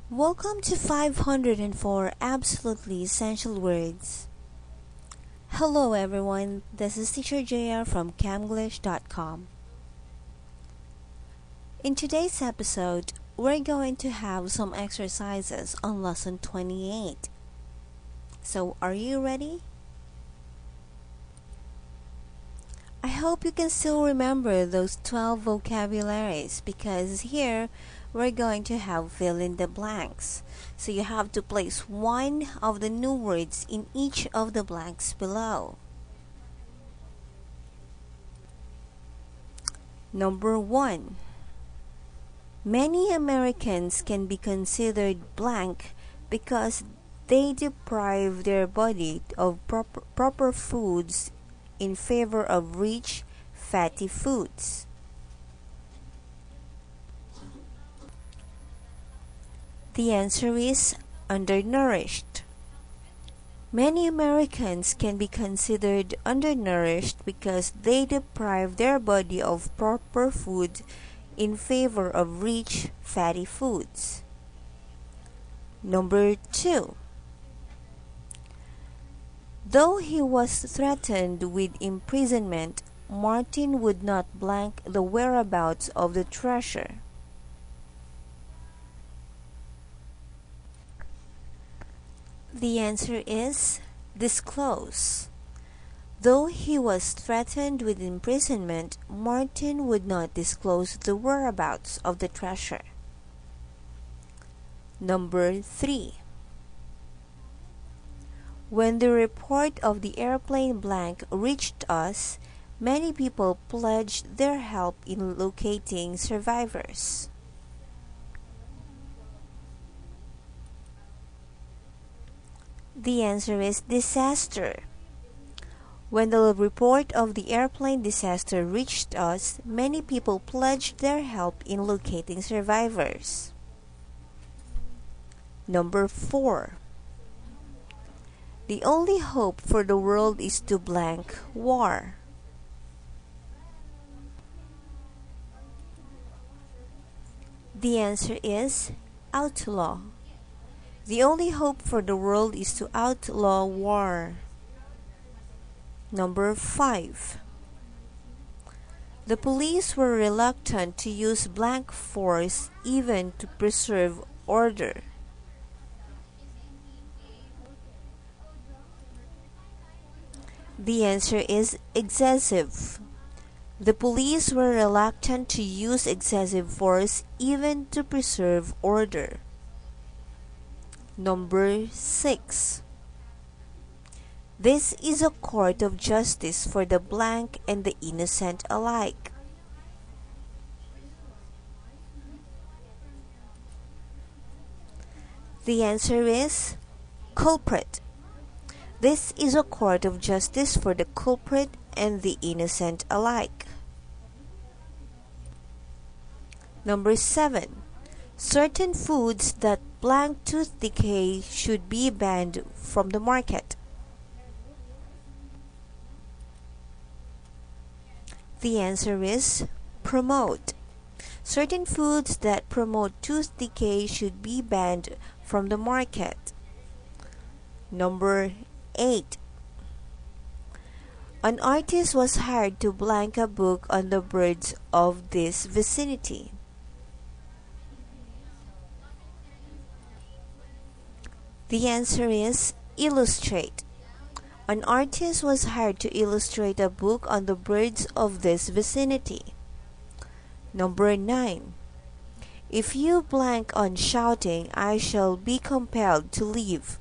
Welcome to 504 Absolutely Essential Words. Hello everyone, this is Teacher JR from camglish.com. In today's episode, we're going to have some exercises on lesson 28. So, are you ready? I hope you can still remember those 12 vocabularies because here we're going to have fill in the blanks. So you have to place one of the new words in each of the blanks below. Number 1. Many Americans can be considered blank because they deprive their body of proper foods in favor of rich, fatty foods. The answer is undernourished. Many Americans can be considered undernourished because they deprive their body of proper food in favor of rich, fatty foods. Number 2. Though he was threatened with imprisonment, Martin would not blank the whereabouts of the treasure. The answer is disclose. Though he was threatened with imprisonment, Martin would not disclose the whereabouts of the treasure. Number 3. When the report of the airplane blank reached us, many people pledged their help in locating survivors. The answer is disaster. When the report of the airplane disaster reached us, many people pledged their help in locating survivors. Number 4. The only hope for the world is to blank war. The answer is outlaw. The only hope for the world is to outlaw war. Number 5. The police were reluctant to use blank force even to preserve order. The answer is excessive. The police were reluctant to use excessive force even to preserve order. Number 6. This is a court of justice for the blank and the innocent alike. The answer is culprit. This is a court of justice for the culprit and the innocent alike. Number 7. Certain foods that blank tooth decay should be banned from the market. The answer is promote. Certain foods that promote tooth decay should be banned from the market. Number 8. An artist was hired to blank a book on the birds of this vicinity. The answer is illustrate. An artist was hired to illustrate a book on the birds of this vicinity. Number 9. If you blank on shouting, I shall be compelled to leave.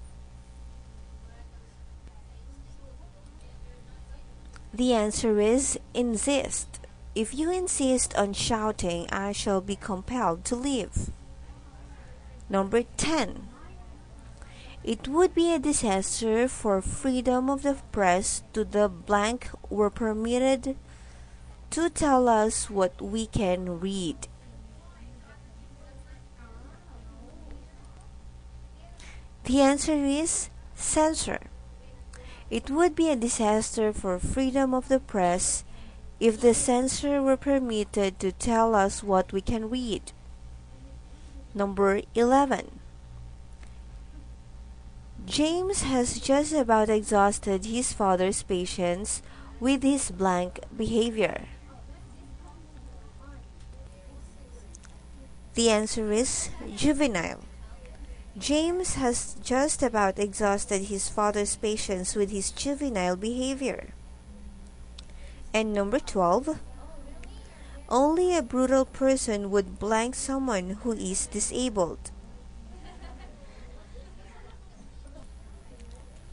The answer is insist. If you insist on shouting, I shall be compelled to leave. Number 10. It would be a disaster for freedom of the press to the blank were permitted to tell us what we can read. The answer is censor. It would be a disaster for freedom of the press if the censor were permitted to tell us what we can read. Number 11. James has just about exhausted his father's patience with his blank behavior. The answer is juvenile. James has just about exhausted his father's patience with his juvenile behavior. And number 12, only a brutal person would blank someone who is disabled.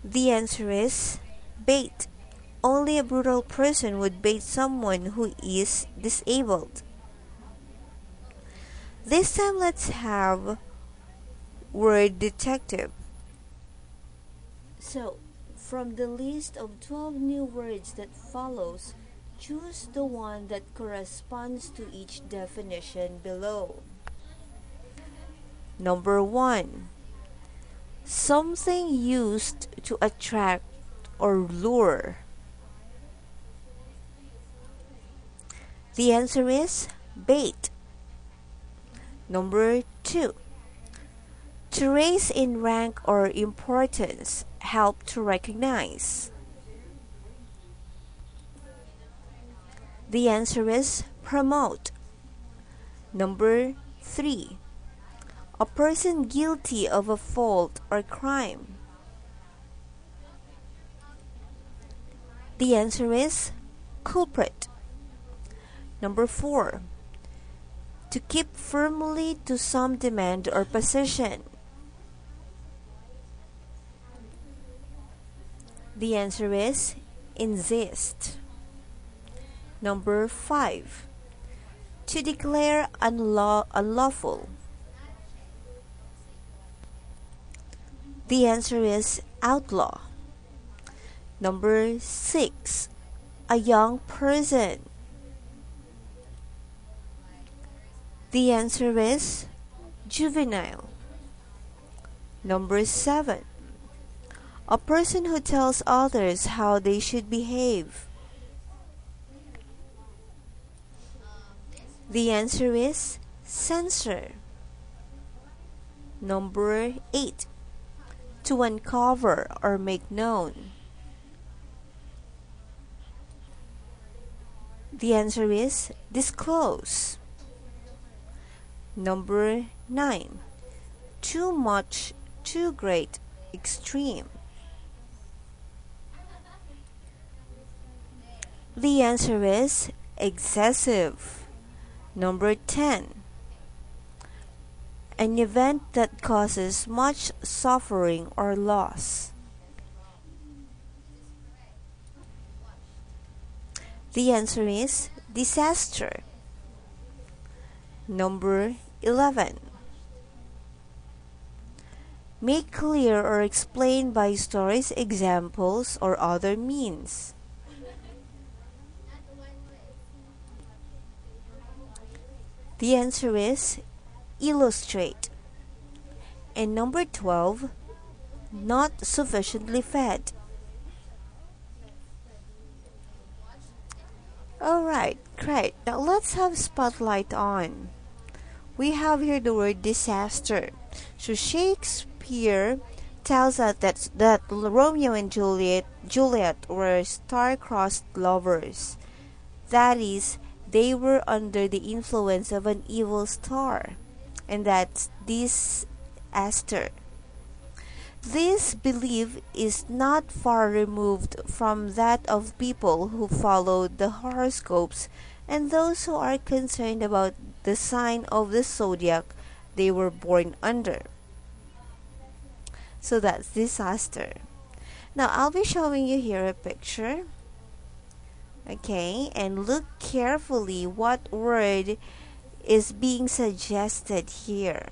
The answer is bait. Only a brutal person would bait someone who is disabled. This time let's have word detective. So, from the list of 12 new words that follows, choose the one that corresponds to each definition below. Number 1. Something used to attract or lure. The answer is bait. Number 2. To raise in rank or importance, help to recognize. The answer is promote. Number 3. A person guilty of a fault or crime. The answer is culprit. Number 4. To keep firmly to some demand or position. The answer is insist. Number 5. To declare unlawful. The answer is outlaw. Number 6. A young person. The answer is juvenile. Number 7. A person who tells others how they should behave. The answer is censor. Number 8. To uncover or make known. The answer is disclose. Number 9. Too much, too great, extreme. The answer is excessive. Number 10. An event that causes much suffering or loss. The answer is disaster. Number 11. Make clear or explain by stories, examples, or other means. The answer is illustrate. And number 12, not sufficiently fed. Alright, great. Now let's have spotlight on. We have here the word disaster. So Shakespeare tells us that Romeo and Juliet were star-crossed lovers. That is, they were under the influence of an evil star, and that's disaster. This belief is not far removed from that of people who follow the horoscopes and those who are concerned about the sign of the zodiac they were born under. So that's disaster. Now I'll be showing you here a picture. Okay, and look carefully what word is being suggested here.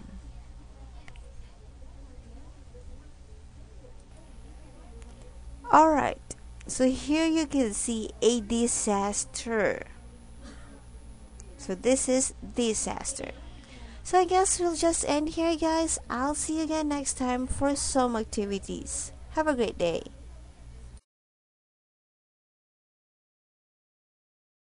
Alright, so here you can see a disaster. So this is disaster. So I guess we'll just end here, guys. I'll see you again next time for some activities. Have a great day.